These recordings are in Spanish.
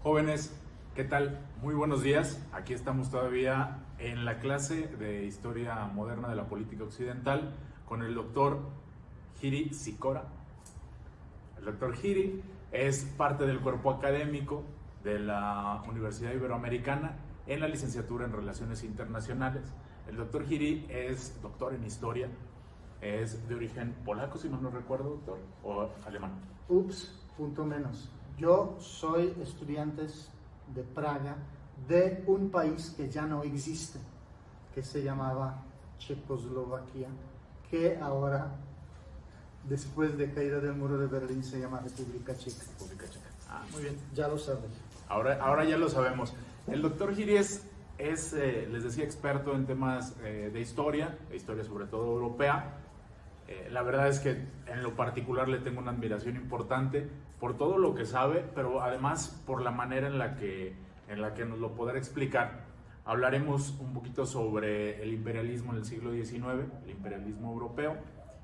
Jóvenes, ¿qué tal? Muy buenos días. Aquí estamos todavía en la clase de Historia Moderna de la Política Occidental con el doctor Giri Sicora. El doctor Giri es parte del cuerpo académico de la Universidad Iberoamericana en la licenciatura en Relaciones Internacionales. El doctor Giri es doctor en Historia, es de origen polaco, si mal no recuerdo, doctor, o alemán. Punto menos. Yo soy estudiante de Praga, de un país que ya no existe, que se llamaba Checoslovaquia, que ahora, después de caída del muro de Berlín, se llama República Checa. República Checa. Ah, muy bien. Ya lo sabes. Ahora ya lo sabemos. El doctor Giri es, les decía, experto en temas de historia sobre todo europea. La verdad es que en lo particular le tengo una admiración importante por todo lo que sabe, pero además por la manera en la que nos lo podrá explicar. Hablaremos un poquito sobre el imperialismo en el siglo XIX, el imperialismo europeo.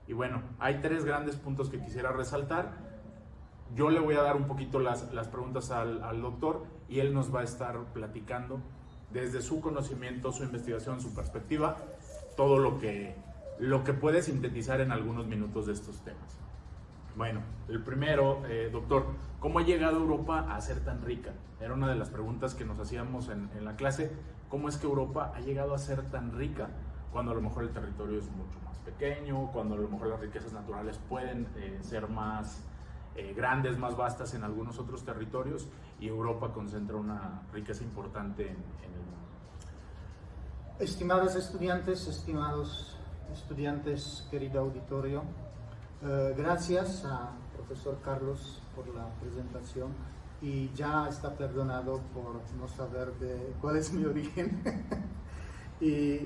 Y bueno, hay tres grandes puntos que quisiera resaltar. Yo le voy a dar un poquito las preguntas al doctor y él nos va a estar platicando desde su conocimiento, su investigación, su perspectiva, todo lo que puede sintetizar en algunos minutos de estos temas. Bueno, el primero, doctor, ¿cómo ha llegado Europa a ser tan rica? Era una de las preguntas que nos hacíamos en la clase. ¿Cómo es que Europa ha llegado a ser tan rica cuando a lo mejor el territorio es mucho más pequeño, cuando a lo mejor las riquezas naturales pueden ser más grandes, más vastas en algunos otros territorios, y Europa concentra una riqueza importante en el mundo? Estimados estudiantes, querido auditorio, gracias a profesor Carlos por la presentación, y ya está perdonado por no saber cuál es mi origen. Y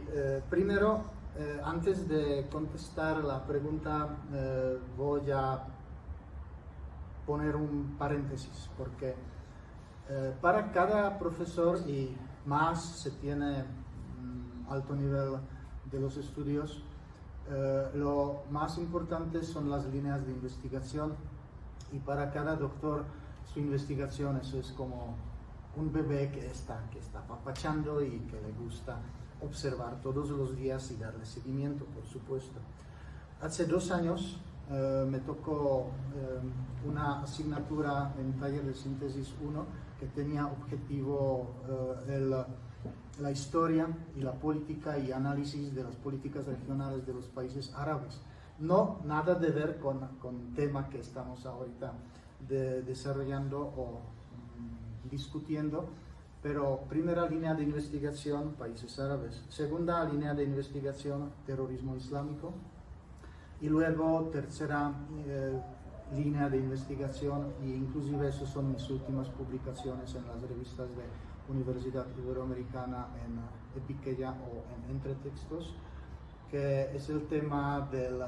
primero, antes de contestar la pregunta, voy a poner un paréntesis, porque para cada profesor, y más se tiene alto nivel de los estudios, lo más importante son las líneas de investigación, y para cada doctor su investigación eso es como un bebé que está papachando y que le gusta observar todos los días y darle seguimiento, por supuesto. Hace 2 años me tocó una asignatura en taller de síntesis 1 que tenía objetivo la historia y la política y análisis de las políticas regionales de los países árabes. No nada de ver con el tema que estamos ahorita desarrollando o discutiendo, pero primera línea de investigación, países árabes. Segunda línea de investigación, terrorismo islámico. Y luego tercera línea de investigación, y inclusive esas son mis últimas publicaciones en las revistas de Universidad Iberoamericana, en Epiqueya o en Entretextos, que es el tema del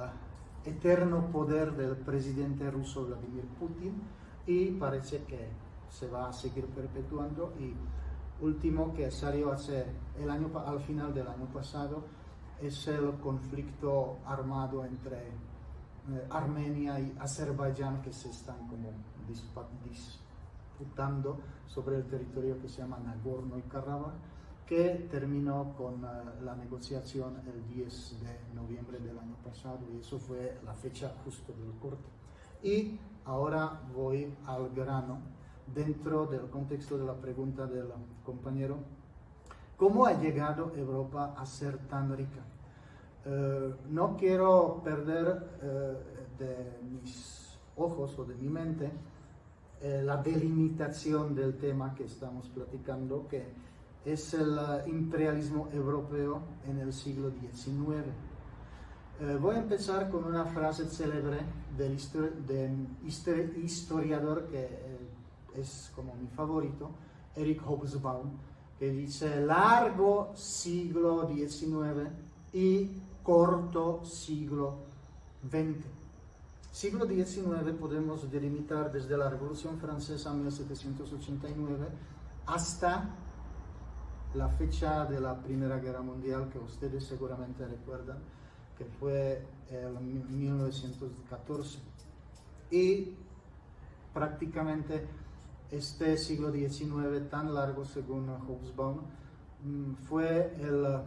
eterno poder del presidente ruso Vladimir Putin, y parece que se va a seguir perpetuando. Y último, que salió al final del año pasado, es el conflicto armado entre Armenia y Azerbaiyán, que se están como disputando sobre el territorio que se llama Nagorno-Karabaj, que terminó con la negociación el 10 de noviembre del año pasado, y eso fue la fecha justo del corte. Y ahora voy al grano, dentro del contexto de la pregunta del compañero: ¿cómo ha llegado Europa a ser tan rica? No quiero perder de mis ojos o de mi mente la delimitación del tema que estamos platicando, que es el imperialismo europeo en el siglo XIX. Voy a empezar con una frase célebre del historiador que es como mi favorito, Eric Hobsbawm, que dice: largo siglo XIX y corto siglo XX. Siglo XIX podemos delimitar desde la Revolución Francesa 1789 hasta la fecha de la Primera Guerra Mundial, que ustedes seguramente recuerdan, que fue en 1914. Y prácticamente este siglo XIX tan largo según Hobsbawm fue el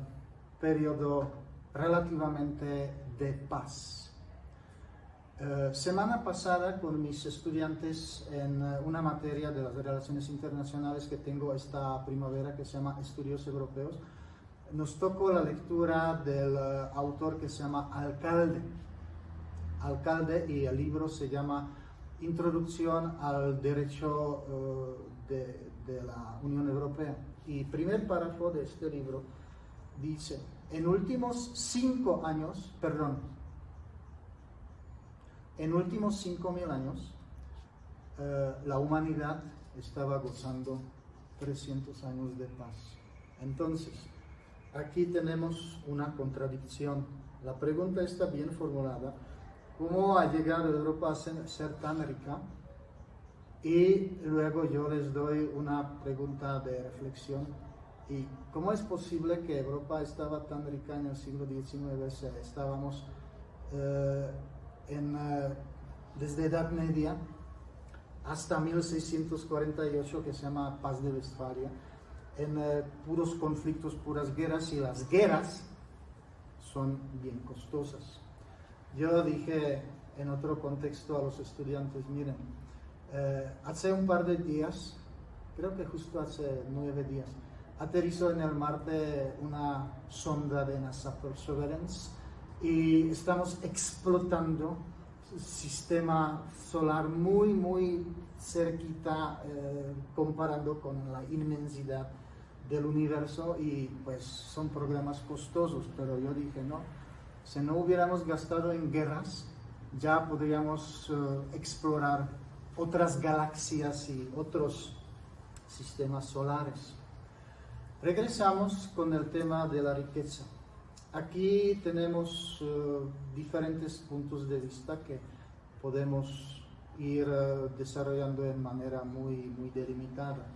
periodo relativamente de paz. Semana pasada con mis estudiantes en una materia de las relaciones internacionales que tengo esta primavera que se llama Estudios Europeos, nos tocó la lectura del autor que se llama Alcalde, y el libro se llama Introducción al Derecho de la Unión Europea. Y primer párrafo de este libro dice: en últimos 5.000 años, la humanidad estaba gozando 300 años de paz. Entonces, aquí tenemos una contradicción. La pregunta está bien formulada: ¿cómo ha llegado Europa a ser tan rica? Y luego yo les doy una pregunta de reflexión. ¿Y cómo es posible que Europa estaba tan rica en el siglo XIX? Estábamos desde Edad Media hasta 1648, que se llama Paz de Westfalia, en puros conflictos, puras guerras, y las guerras son bien costosas. Yo dije en otro contexto a los estudiantes: miren, hace un par de días, creo que justo hace 9 días, aterrizó en el Marte una sonda de NASA Perseverance y estamos explotando sistema solar muy cerquita, comparando con la inmensidad del universo, y pues son programas costosos. Pero yo dije, no, si no hubiéramos gastado en guerras, ya podríamos explorar otras galaxias y otros sistemas solares. Regresamos con el tema de la riqueza. Aquí tenemos diferentes puntos de vista que podemos ir desarrollando de manera muy delimitada.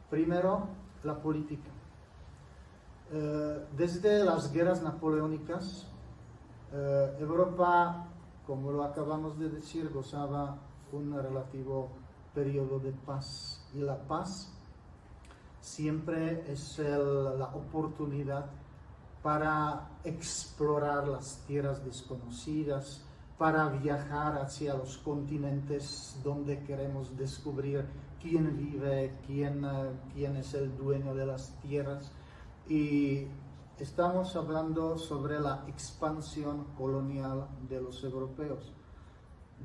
Primero, la política. Desde las guerras napoleónicas, Europa, como lo acabamos de decir, gozaba un relativo periodo de paz. Y la paz siempre es la oportunidad para explorar las tierras desconocidas, para viajar hacia los continentes donde queremos descubrir quién vive, quién es el dueño de las tierras. Y estamos hablando sobre la expansión colonial de los europeos.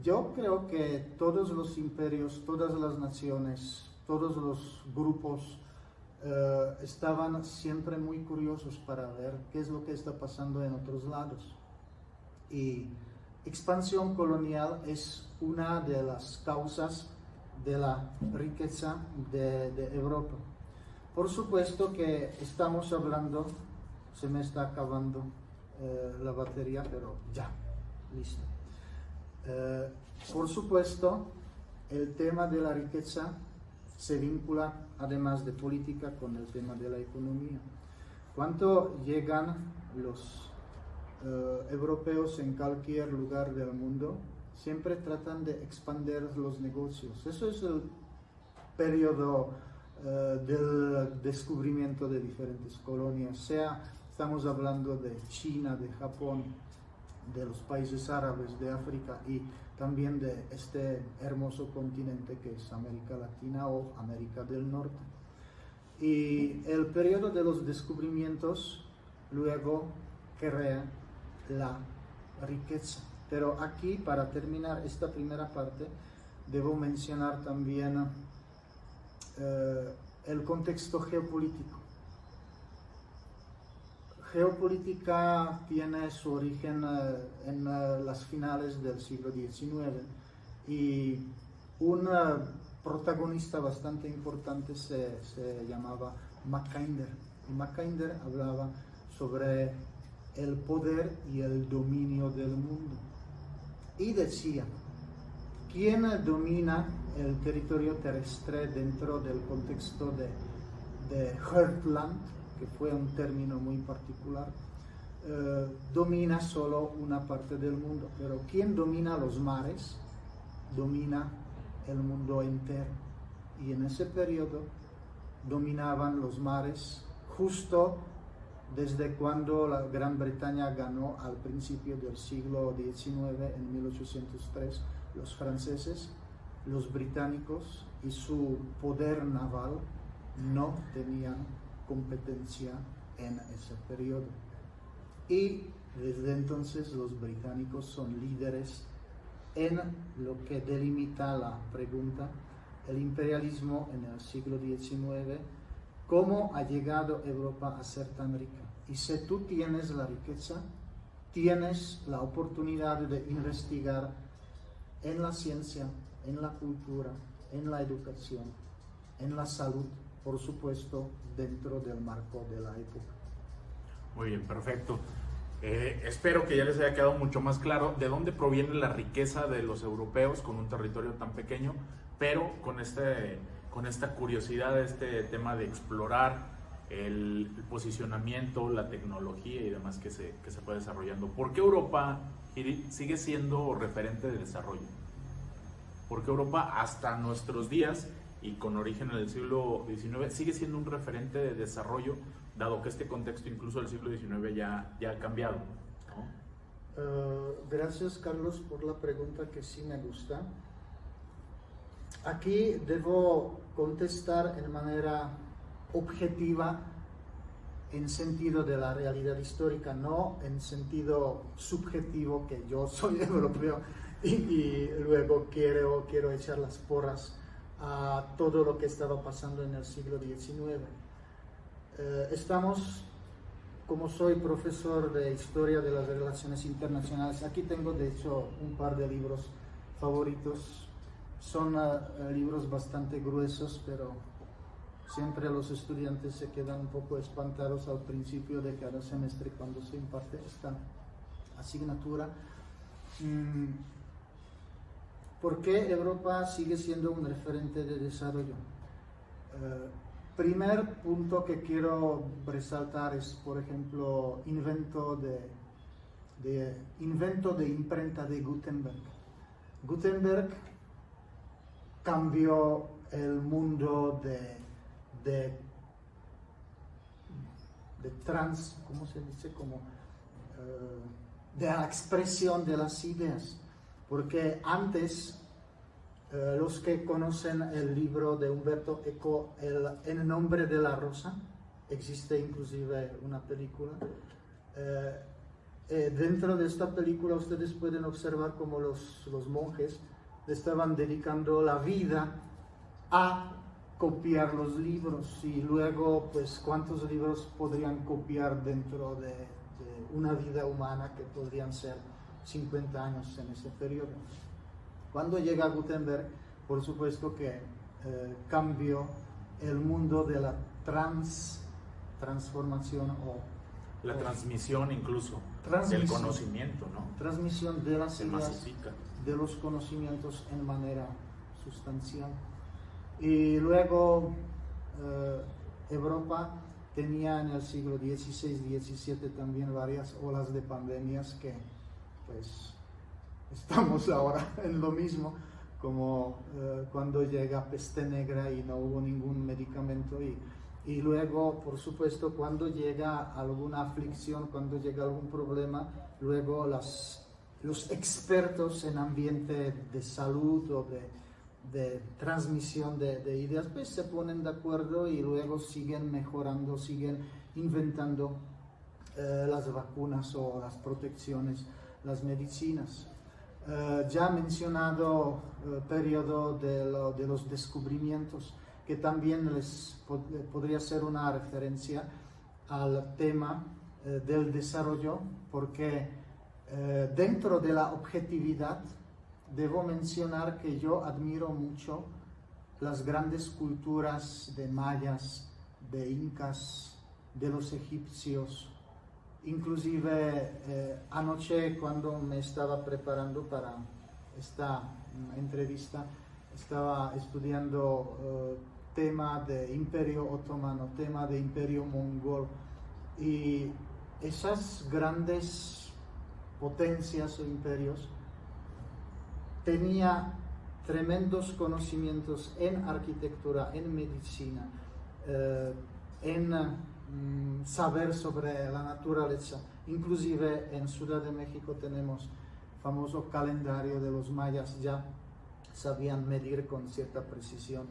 Yo creo que todos los imperios, todas las naciones, todos los grupos estaban siempre muy curiosos para ver qué es lo que está pasando en otros lados. Y expansión colonial es una de las causas de la riqueza de Europa. Por supuesto que estamos hablando, se me está acabando la batería, pero ya, listo. Por supuesto, el tema de la riqueza se vincula, además de política, con el tema de la economía. Cuando llegan los europeos en cualquier lugar del mundo, siempre tratan de expandir los negocios. Eso es el periodo del descubrimiento de diferentes colonias, estamos hablando de China, de Japón, de los países árabes, de África y también de este hermoso continente que es América Latina o América del Norte. Y el periodo de los descubrimientos luego crea la riqueza. Pero aquí, para terminar esta primera parte, debo mencionar también el contexto geopolítico. Geopolítica tiene su origen en las finales del siglo XIX y un protagonista bastante importante se llamaba Mackinder. Y Mackinder hablaba sobre el poder y el dominio del mundo. Y decía, ¿quién domina el territorio terrestre dentro del contexto de Heartland? Que fue un término muy particular, domina solo una parte del mundo, pero quien domina los mares, domina el mundo entero. y en ese periodo dominaban los mares justo desde cuando la Gran Bretaña ganó al principio del siglo XIX, en 1803, los franceses, los británicos y su poder naval no tenían competencia en ese periodo. Y desde entonces los británicos son líderes en lo que delimita la pregunta, el imperialismo en el siglo XIX, cómo ha llegado Europa a ser tan rica. Y si tú tienes la riqueza, tienes la oportunidad de investigar en la ciencia, en la cultura, en la educación, en la salud, por supuesto, dentro del marco de la época. Muy bien, perfecto. Espero que ya les haya quedado mucho más claro de dónde proviene la riqueza de los europeos con un territorio tan pequeño, pero con esta curiosidad, este tema de explorar el posicionamiento, la tecnología y demás que se fue desarrollando. ¿Por qué Europa, Giri, sigue siendo referente de desarrollo? ¿Por qué Europa hasta nuestros días y con origen en el siglo XIX sigue siendo un referente de desarrollo, dado que este contexto incluso del siglo XIX ya ha cambiado, ¿no? Gracias, Carlos, por la pregunta que sí me gusta. Aquí debo contestar en manera objetiva en sentido de la realidad histórica, no en sentido subjetivo que yo soy europeo y luego quiero echar las porras a todo lo que estaba pasando en el siglo XIX. Estamos, como soy profesor de Historia de las Relaciones Internacionales, aquí tengo de hecho un par de libros favoritos. Son libros bastante gruesos, pero siempre los estudiantes se quedan un poco espantados al principio de cada semestre cuando se imparte esta asignatura. ¿Por qué Europa sigue siendo un referente de desarrollo? Primer punto que quiero resaltar es, por ejemplo, invento de imprenta de Gutenberg. Gutenberg cambió el mundo ¿cómo se dice? De la expresión de las ideas, porque antes los que conocen el libro de Umberto Eco, El nombre de la rosa, existe inclusive una película. Dentro de esta película ustedes pueden observar cómo los monjes estaban dedicando la vida a copiar los libros, y luego pues cuántos libros podrían copiar dentro de una vida humana, que podrían ser 50 años en ese periodo. Cuando llega Gutenberg, por supuesto que cambió el mundo de la transformación la transmisión incluso del conocimiento, ¿no? Transmisión de las se ideas, masifica, de los conocimientos en manera sustancial. Y luego Europa tenía en el siglo XVI-XVII también varias olas de pandemias que pues estamos ahora en lo mismo, como cuando llega peste negra y no hubo ningún medicamento, y luego, por supuesto, cuando llega alguna aflicción, cuando llega algún problema, luego los expertos en ambiente de salud o de transmisión de ideas, pues se ponen de acuerdo y luego siguen mejorando, siguen inventando las vacunas o las protecciones, las medicinas. Ya mencionado periodo de los descubrimientos, que también podría ser una referencia al tema del desarrollo, porque dentro de la objetividad debo mencionar que yo admiro mucho las grandes culturas de mayas, de incas, de los egipcios. Inclusive anoche, cuando me estaba preparando para esta entrevista, estaba estudiando tema de Imperio Otomano, tema de Imperio Mongol, y esas grandes potencias o imperios tenía tremendos conocimientos en arquitectura, en medicina, en saber sobre la naturaleza. Inclusive en Ciudad de México tenemos famoso calendario de los mayas, ya sabían medir con cierta precisión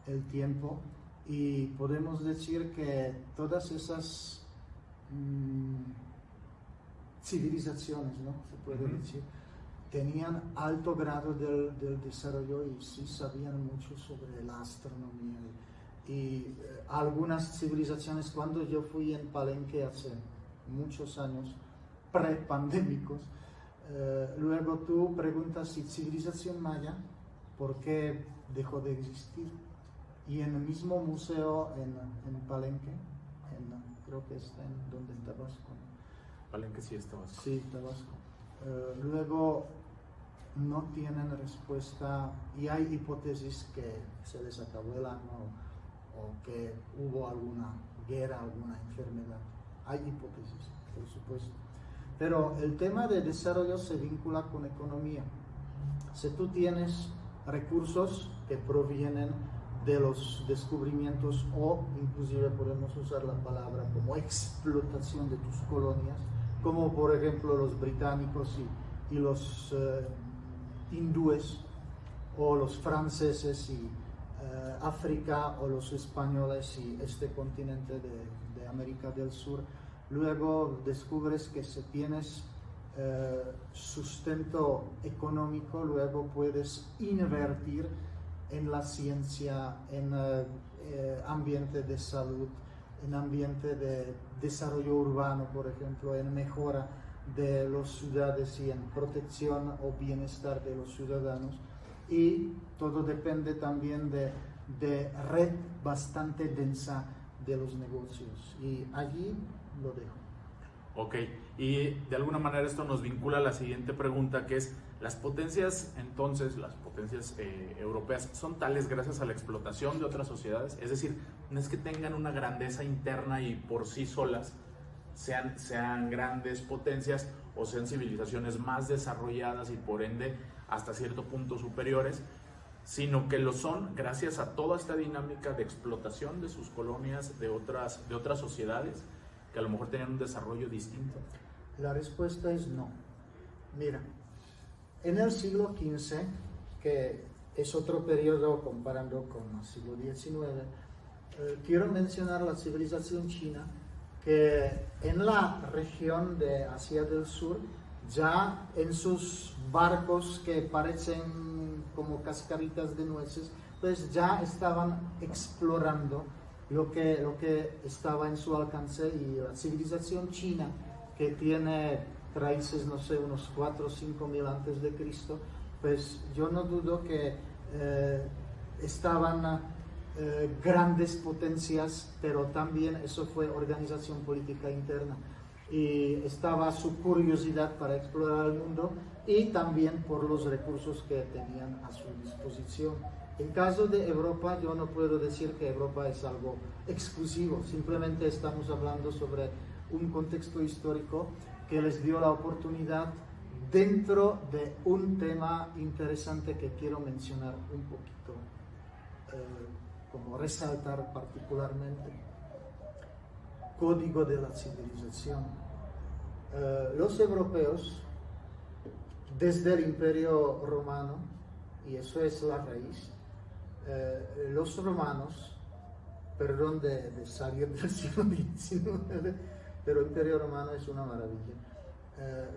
el tiempo, y podemos decir que todas esas civilizaciones, ¿no? Se puede decir, tenían alto grado del desarrollo y sí sabían mucho sobre la astronomía. Y algunas civilizaciones, cuando yo fui en Palenque hace muchos años, prepandémicos, luego tú preguntas si civilización maya, ¿por qué dejó de existir? Y en el mismo museo en Palenque, creo que está en donde, en Tabasco, ¿no? Palenque sí es Tabasco. Sí, Tabasco. Luego no tienen respuesta y hay hipótesis que se les acabó el año o que hubo alguna guerra, alguna enfermedad. Hay hipótesis, por supuesto. Pero el tema de desarrollo se vincula con economía. Si tú tienes recursos que provienen de los descubrimientos, o inclusive podemos usar la palabra como explotación de tus colonias, como por ejemplo los británicos y los hindúes, o los franceses y África, o los españoles y este continente de América del Sur. Luego descubres que si tienes sustento económico, luego puedes invertir en la ciencia, en ambiente de salud, en ambiente de desarrollo urbano, por ejemplo, en mejora de las ciudades y en protección o bienestar de los ciudadanos. Y todo depende también de red bastante densa de los negocios. Y allí lo dejo. Ok, y de alguna manera esto nos vincula a la siguiente pregunta, que es: las potencias, entonces, las potencias europeas, ¿son tales gracias a la explotación de otras sociedades? Es decir, no es que tengan una grandeza interna y por sí solas sean grandes potencias o sean civilizaciones más desarrolladas y por ende hasta cierto punto superiores, sino que lo son gracias a toda esta dinámica de explotación de sus colonias, de otras sociedades que a lo mejor tenían un desarrollo distinto. La respuesta es no. Mira, en el siglo XV, que es otro periodo comparando con el siglo XIX, quiero mencionar la civilización china, que en la región de Asia del Sur, ya en sus barcos que parecen como cascaritas de nueces, pues ya estaban explorando lo que estaba en su alcance. Y la civilización china, que tiene raíces, no sé, unos 4 o 5 mil antes de Cristo, pues yo no dudo que estaban grandes potencias, pero también eso fue organización política interna. Y estaba su curiosidad para explorar el mundo y también por los recursos que tenían a su disposición. En caso de Europa, yo no puedo decir que Europa es algo exclusivo, simplemente estamos hablando sobre un contexto histórico que les dio la oportunidad dentro de un tema interesante que quiero mencionar un poquito, como resaltar particularmente: código de la civilización. Los europeos, desde el Imperio Romano, y eso es la raíz, los romanos, perdón de salir del siglo XIX, pero el Imperio Romano es una maravilla.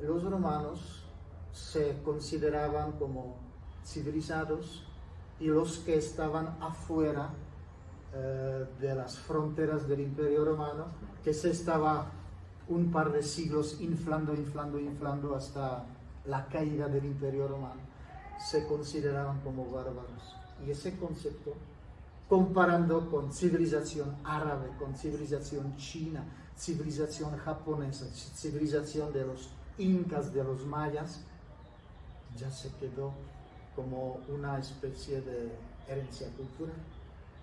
Los romanos se consideraban como civilizados, y los que estaban afuera de las fronteras del Imperio Romano, que se estaba un par de siglos inflando hasta la caída del Imperio Romano, se consideraban como bárbaros. Y ese concepto, comparando con civilización árabe, con civilización china, civilización japonesa, civilización de los incas, de los mayas, ya se quedó como una especie de herencia cultural.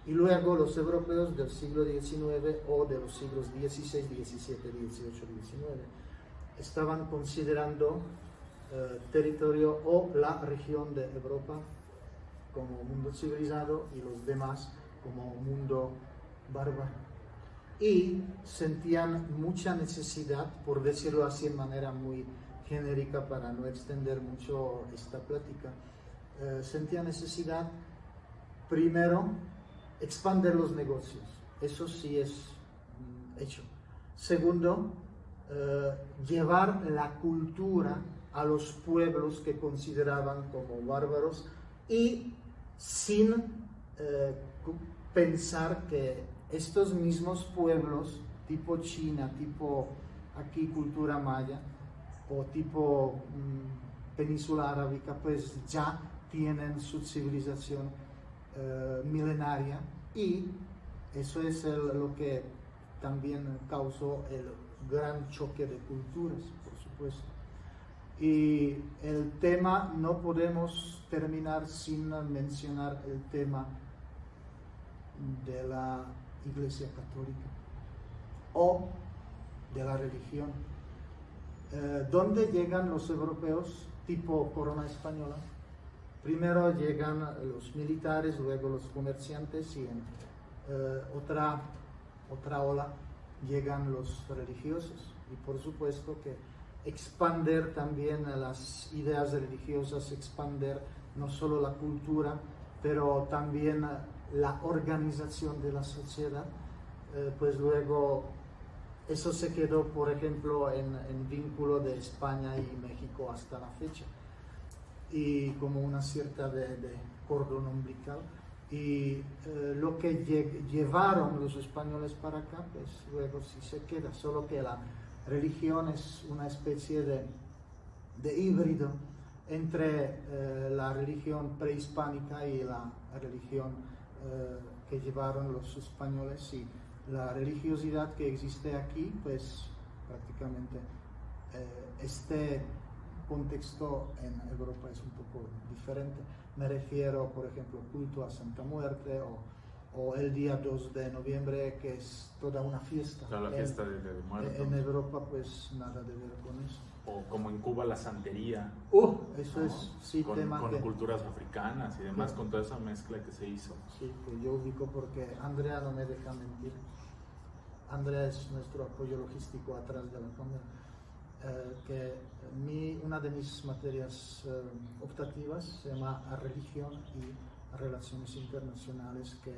Y luego los europeos del siglo XIX o de los siglos XVI, XVII, XVIII, XIX estaban considerando territorio o la región de Europa como mundo civilizado y los demás como mundo bárbaro. Y sentían mucha necesidad, por decirlo así de manera muy genérica para no extender mucho esta plática, sentían necesidad primero expandir los negocios, eso sí es hecho. Segundo, llevar la cultura a los pueblos que consideraban como bárbaros y sin pensar que estos mismos pueblos, tipo China, tipo aquí cultura maya o tipo península arábica, pues ya tienen su civilización milenaria, y eso es lo que también causó el gran choque de culturas, por supuesto. Y el tema, no podemos terminar sin mencionar el tema de la Iglesia Católica o de la religión. ¿Dónde llegan los europeos tipo corona española? Primero llegan los militares, luego los comerciantes, y en otra ola llegan los religiosos. Y por supuesto que expander también las ideas religiosas, expander no solo la cultura, pero también la organización de la sociedad, pues luego eso se quedó, por ejemplo, en vínculo de España y México hasta la fecha, y como una cierta de cordón umbilical. Y lo que llevaron los españoles para acá, pues luego sí se queda, solo que la religión es una especie de híbrido entre la religión prehispánica y la religión que llevaron los españoles, y la religiosidad que existe aquí, pues prácticamente este contexto en Europa es un poco diferente. Me refiero, por ejemplo, culto a Santa Muerte, o el día 2 de noviembre, que es toda una fiesta. O sea, la fiesta de muertos. En Europa, pues nada de ver con eso. O como en Cuba la santería. Eso ¿no? es, sí, con tema que... culturas africanas y demás, Sí. con toda esa mezcla que se hizo. Sí, que yo ubico porque Andrea no me deja mentir. Andrea es nuestro apoyo logístico atrás de la cámara. Que una de mis materias optativas se llama Religión y Relaciones Internacionales, que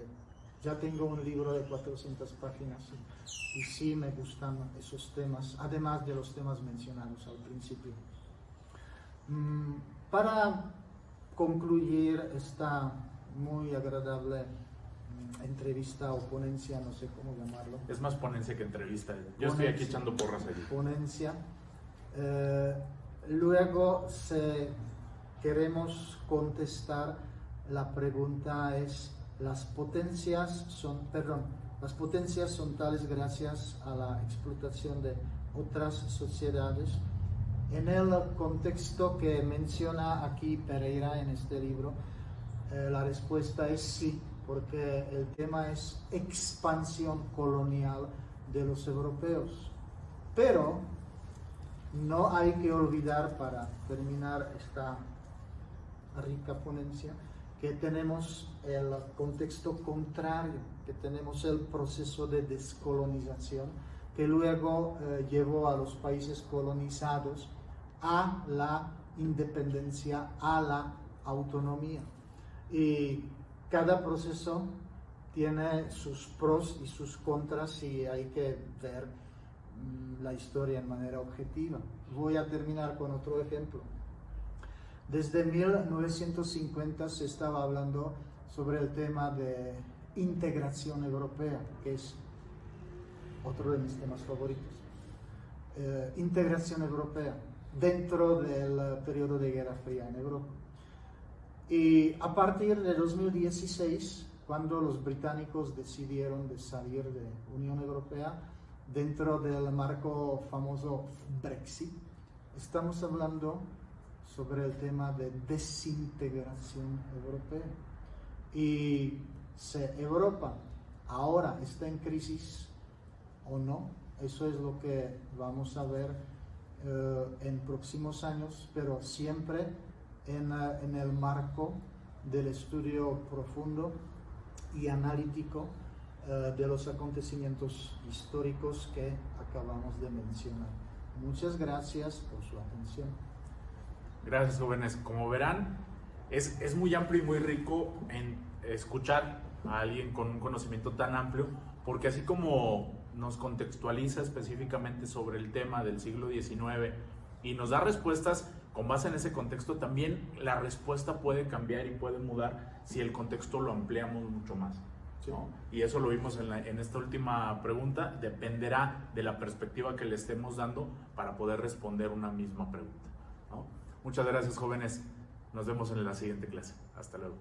ya tengo un libro de 400 páginas y sí me gustan esos temas, además de los temas mencionados al principio. Para concluir esta muy agradable entrevista o ponencia, no sé cómo llamarlo. Es más ponencia que entrevista. Yo estoy aquí echando porras allí. Ponencia. Luego queremos contestar la pregunta es, las potencias son tales gracias a la explotación de otras sociedades. En el contexto que menciona aquí Pereira en este libro, la respuesta es sí, porque el tema es expansión colonial de los europeos. Pero no hay que olvidar, para terminar esta rica ponencia, que tenemos el contexto contrario, que tenemos el proceso de descolonización que luego llevó a los países colonizados a la independencia, a la autonomía. Y cada proceso tiene sus pros y sus contras, y hay que ver la historia en manera objetiva. Voy a terminar con otro ejemplo. Desde 1950 se estaba hablando sobre el tema de integración europea, que es otro de mis temas favoritos. Integración europea dentro del periodo de Guerra Fría en Europa. Y a partir de 2016, cuando los británicos decidieron de salir de la Unión Europea, dentro del marco famoso Brexit, estamos hablando sobre el tema de desintegración europea. Y si Europa ahora está en crisis o no, eso es lo que vamos a ver en próximos años, pero siempre en el marco del estudio profundo y analítico de los acontecimientos históricos que acabamos de mencionar. Muchas gracias por su atención. Gracias, jóvenes. Como verán, es muy amplio y muy rico en escuchar a alguien con un conocimiento tan amplio, porque así como nos contextualiza específicamente sobre el tema del siglo XIX y nos da respuestas con base en ese contexto, también la respuesta puede cambiar y puede mudar si el contexto lo ampliamos mucho más, ¿no? Y eso lo vimos en esta última pregunta. Dependerá de la perspectiva que le estemos dando para poder responder una misma pregunta, ¿no? Muchas gracias, jóvenes. Nos vemos en la siguiente clase. Hasta luego.